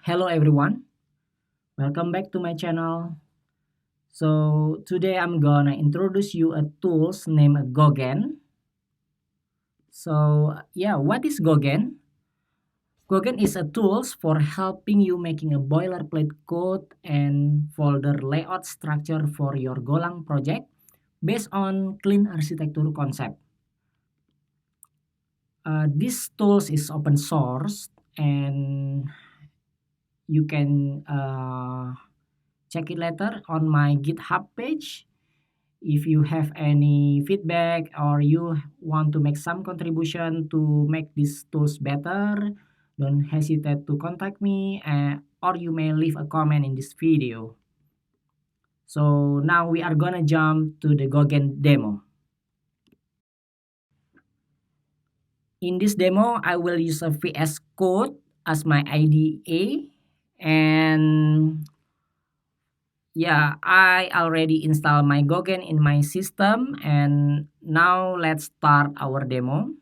Hello everyone, welcome back to my channel. So today I'm gonna introduce you a tools named Gogen. So yeah, what is Gogen? Gogen is a tools for helping you making a boilerplate code and folder layout structure for your Golang project based on clean architecture concept. This tools is open source and you can check it later on my GitHub page. If you have any feedback or you want to make some contribution to make these tools better, don't hesitate to contact me or you may leave a comment in this video. So now we are gonna jump to the Gogen demo. In this demo, I will use a VS Code as my IDE, and yeah, I already installed my Gogen in my system, and now let's start our demo.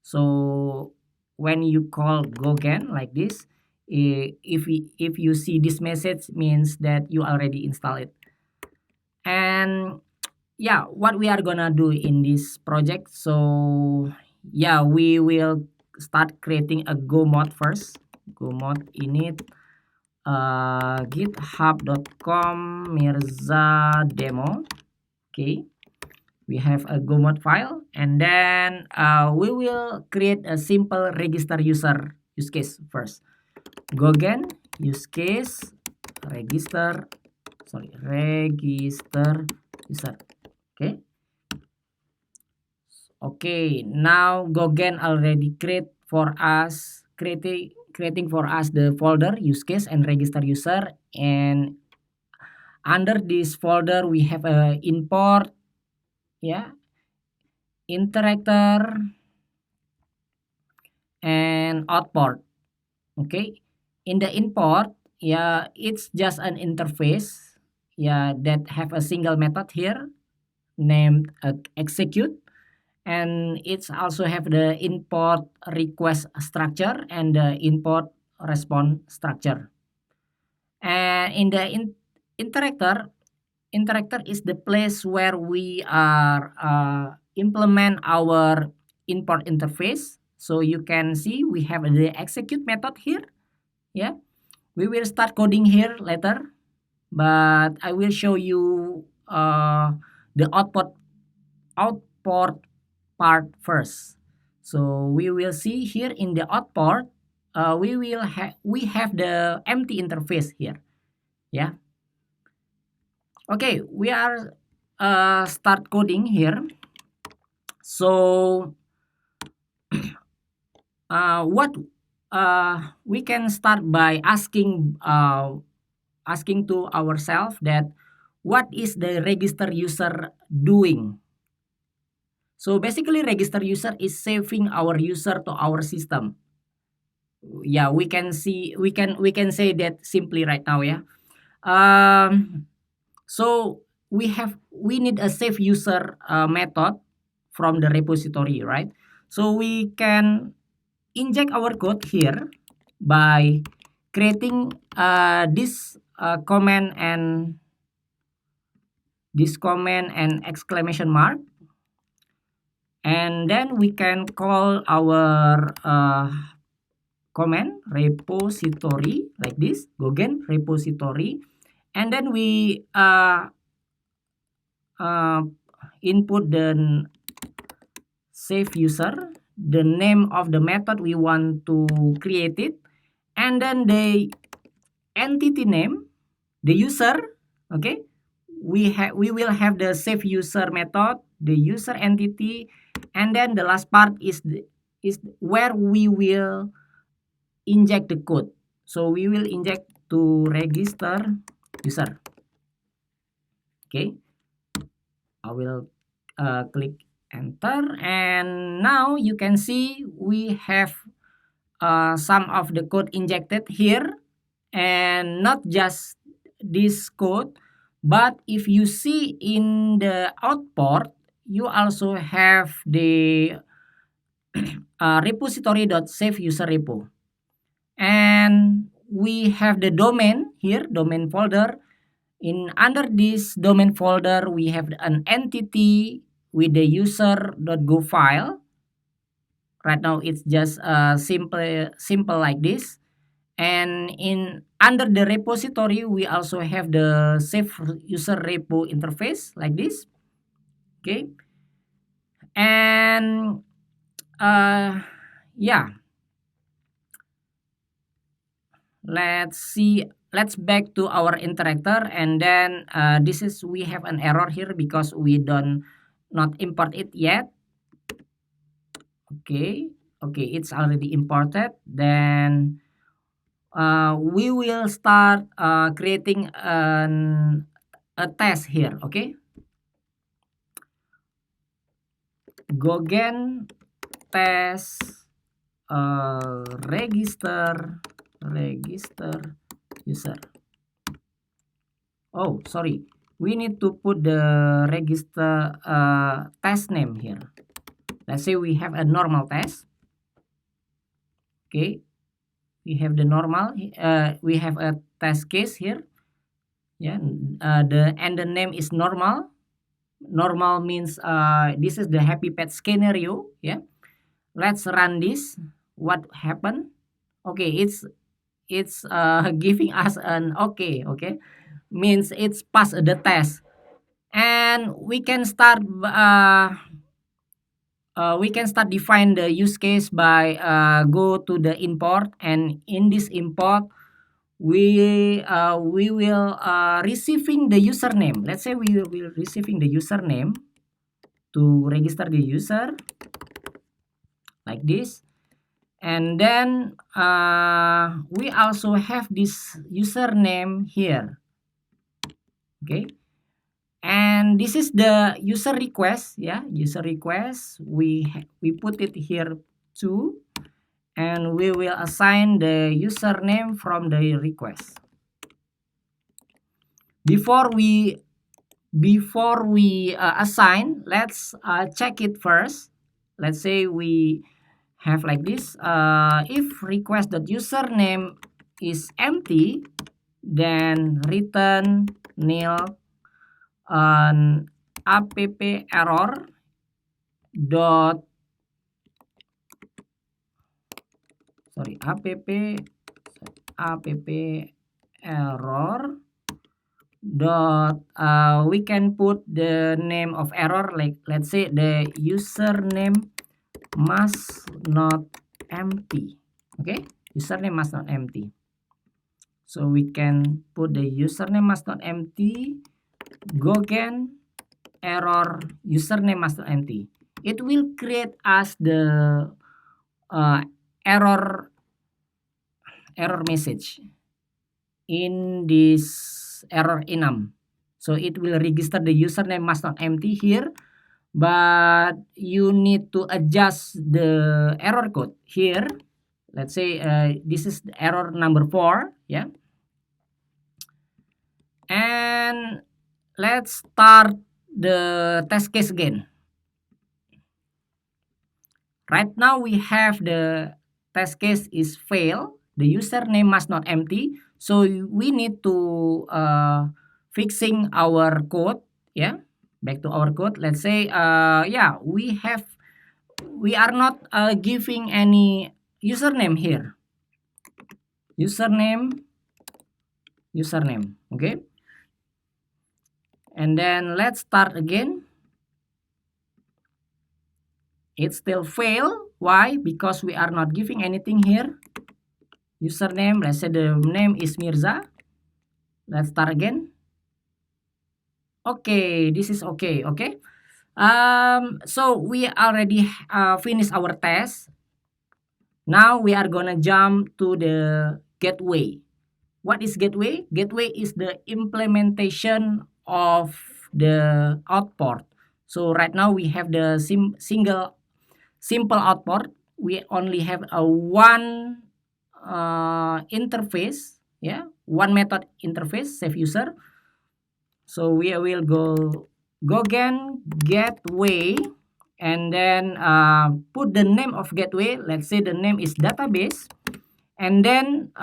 So when you call Gogen like this, if you see this message means that you already installed it. And yeah, what we are gonna do in this project. So yeah, we will start creating a Go mod first. Go mod init github.com Mirza demo. Okay, we have a Go mod file, and then we will create a simple register user use case first. Gogen use case register register user. Okay. Okay, now Gogen already creating for us the folder use case and register user, and under this folder we have a import, yeah, interactor and output. Okay, in the import, yeah, it's just an interface, yeah, that have a single method here named execute, and it's also have the import request structure and the import response structure. And in the interactor is the place where we are implement our import interface. So you can see we have the execute method here. Yeah, we will start coding here later, but I will show you the output part first. So we will see here in the output, we have the empty interface here. Yeah. Okay, we are start coding here. So what we can start by asking to ourselves that what is the register user doing. So basically register user is saving our user to our system. Yeah, we can say that simply right now, yeah. So we need a save user method from the repository, right? So we can inject our code here by creating this comment and exclamation mark, and then we can call our comment repository like this, Gogen repository, and then we input the save user, the name of the method we want to create it, and then the entity name, the user. Okay, we will have the save user method, the user entity, and then the last part is where we will inject the code. So we will inject to register user. Okay, I will click enter, and now you can see we have some of the code injected here, and not just this code, but if you see in the output, you also have the repository.save user repo. And we have the domain here, domain folder. Under this domain folder, we have an entity with the user.go file. Right now, it's just simple like this. And under the repository, we also have the save user repo interface like this. Okay. And yeah, let's back to our interactor, and then we have an error here because we not import it yet. Okay, it's already imported. Then we will start creating a test here. Okay, Gogen test register user. Oh, sorry. We need to put the register test name here. Let's say we have a normal test. Okay, we have the normal. We have a test case here. Yeah, the name is normal. Normal means this is the happy pet scenario. Yeah, let's run this. What happened? Okay, it's giving us an okay. Means it's passed the test, and we can start define the use case by go to the import, and in this import we will receiving the username. Let's say we will receiving the username to register the user like this. And then we also have this username here. Okay, and this is the user request. Yeah, user request, we put it here too, and we will assign the username from the request. Before we assign, let's check it first. Let's say we have like this. If request.username is empty, then return nil an app error dot app error dot we can put the name of error, like let's say the username must not empty. Okay, username must not empty. So we can put the username must not empty, Gogen error username must not empty. It will create us the error message in this error enum. So it will register the username must not empty here, but you need to adjust the error code here. Let's say this is error number 4. Yeah, and let's start the test case again. Right now we have the test case is fail. The username must not empty. So we need to fixing our code. Yeah, back to our code. Let's say yeah, we are not giving any username here. Username. Okay, and then let's start again. It still fail. Why? Because we are not giving anything here. Username, let's say the name is Mirza. Let's start again. Okay, this is okay. So we already finished our test. Now we are gonna jump to the gateway. What is gateway? Gateway is the implementation of the output. So right now we have the simple output. We only have a one interface. Yeah, one method interface, save user. So we will go Gogen gateway, and then put the name of gateway. Let's say the name is database, and then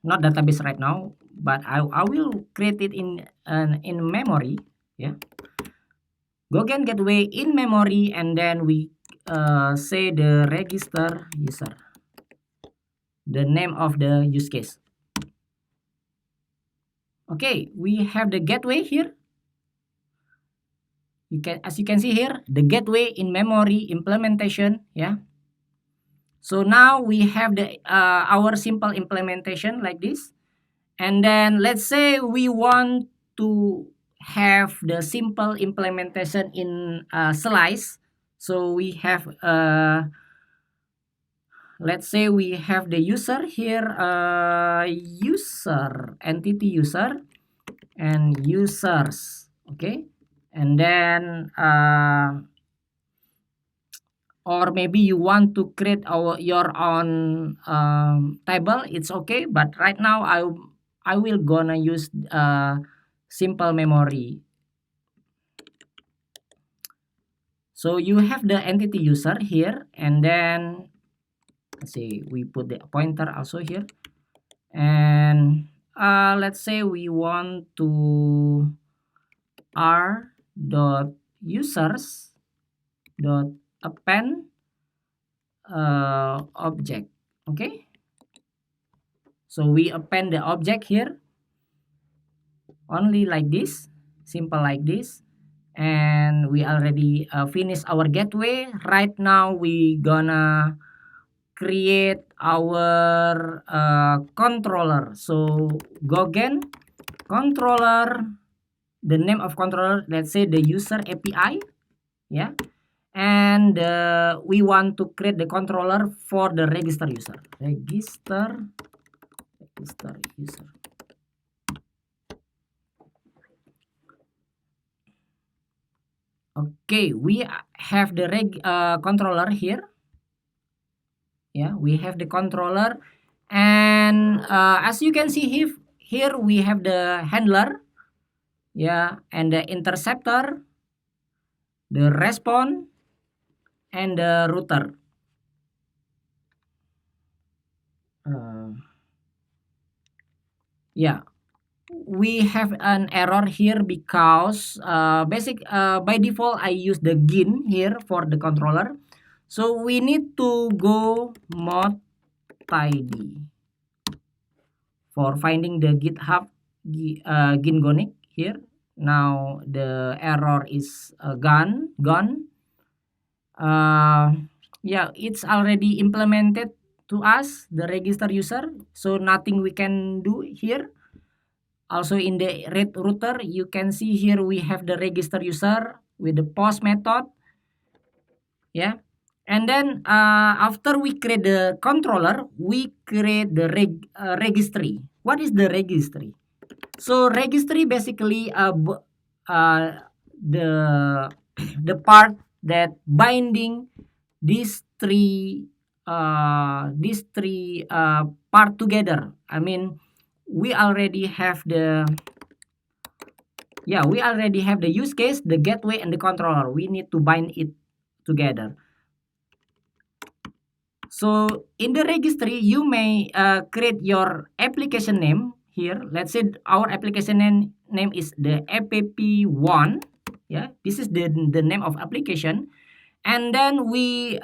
not database right now, but I will create it in memory. Yeah, Gogen gateway in memory, and then we say the register user, the name of the use case. Okay, we have the gateway here. As you can see here, the gateway in memory implementation. Yeah. So now we have the our simple implementation like this. And then let's say we want to have the simple implementation in slice. So we have let's say we have the user here, user, entity user, and users. Okay, and then or maybe you want to create your own table, it's okay, but right now I will gonna use simple memory. So you have the entity user here, and then let's see, we put the pointer also here, and let's say we want to r dot users dot append object. Okay, so we append the object here only like this, simple like this, and we already finished our gateway. Right now we gonna create our controller. So Gogen controller, the name of controller, let's say the user API. Yeah, and we want to create the controller for the register user. Register user. Okay, we have the controller here. Yeah, we have the controller, and as you can see here we have the handler. Yeah, and the interceptor, the response, and the router. Yeah, we have an error here because by default I use the GIN here for the controller. So we need to go mod tidy for finding the GitHub gingonic here. Now the error is gone. Yeah, it's already implemented to us, the register user, so nothing we can do here. Also in the read router, you can see here we have the register user with the post method. Yeah, and then after we create the controller, we create the registry. What is the registry? So registry basically the the part that binding these three part together. I mean, we already have the use case, the gateway, and the controller. We need to bind it together. So in the registry, you may create your application name here. Let's say our application name is the app1. Yeah, this is the name of application, and then we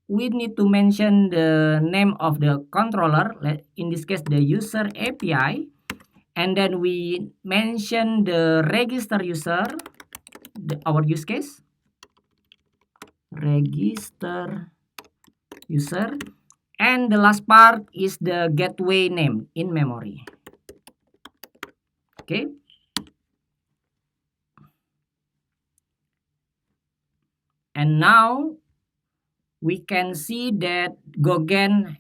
need to mention the name of the controller. In this case, the user API, and then we mention the register user, our use case, register user, and the last part is the gateway name in memory. Okay, and now we can see that Gogen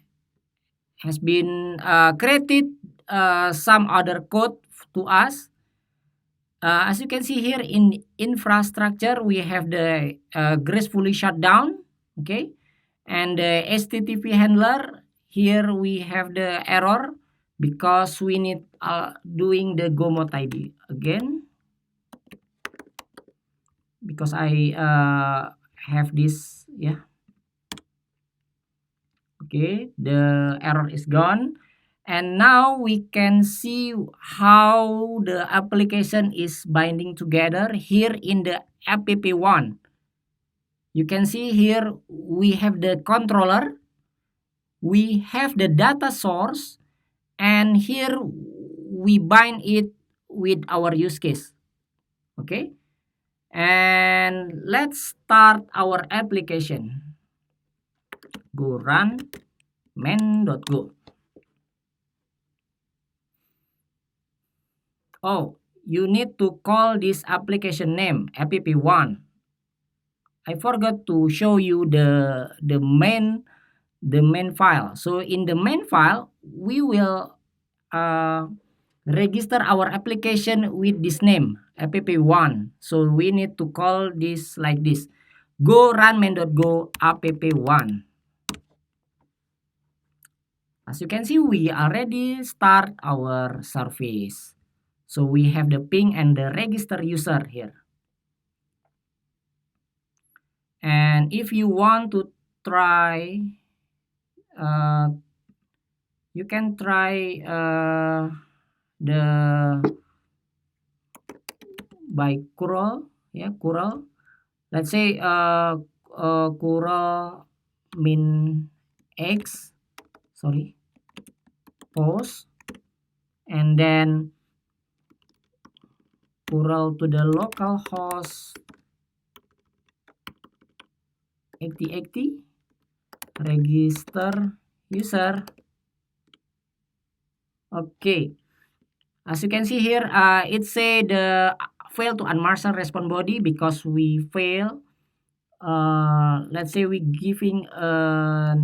has been created some other code to us. As you can see here in infrastructure, we have the gracefully shutdown. Okay, and the HTTP handler, here we have the error because we need doing the go mod ID again, because I have this. Yeah, okay, the error is gone, And now we can see how the application is binding together here in the app1. You can see here we have the controller, we have the data source, and here we bind it with our use case. Okay, and let's start our application. Go run main.go. Oh, you need to call this application name app1. I forgot to show you the main file. So in the main file, we will register our application with this name app1. So we need to call this like this: go run main.go app1. As you can see, we already start our service. So we have the ping and the register user here. And if you want to try, you can try the by curl, yeah, curl. Let's say curl min x, sorry, pause, and then curl to the local host 8080, register user. Okay, as you can see here, it say the fail to unmaster response body because we fail. Let's say we giving a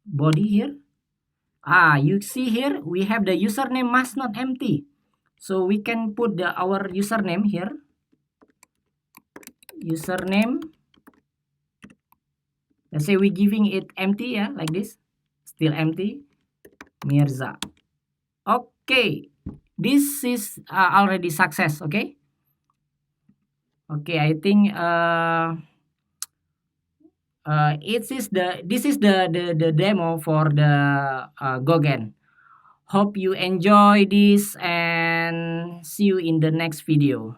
body here. You see here we have the username must not empty, so we can put our username here. Username, let's say we giving it empty, yeah, like this, still empty, Mirza. Okay, this is already success. Okay, I think this is the demo for the Gogen. Hope you enjoy this and see you in the next video.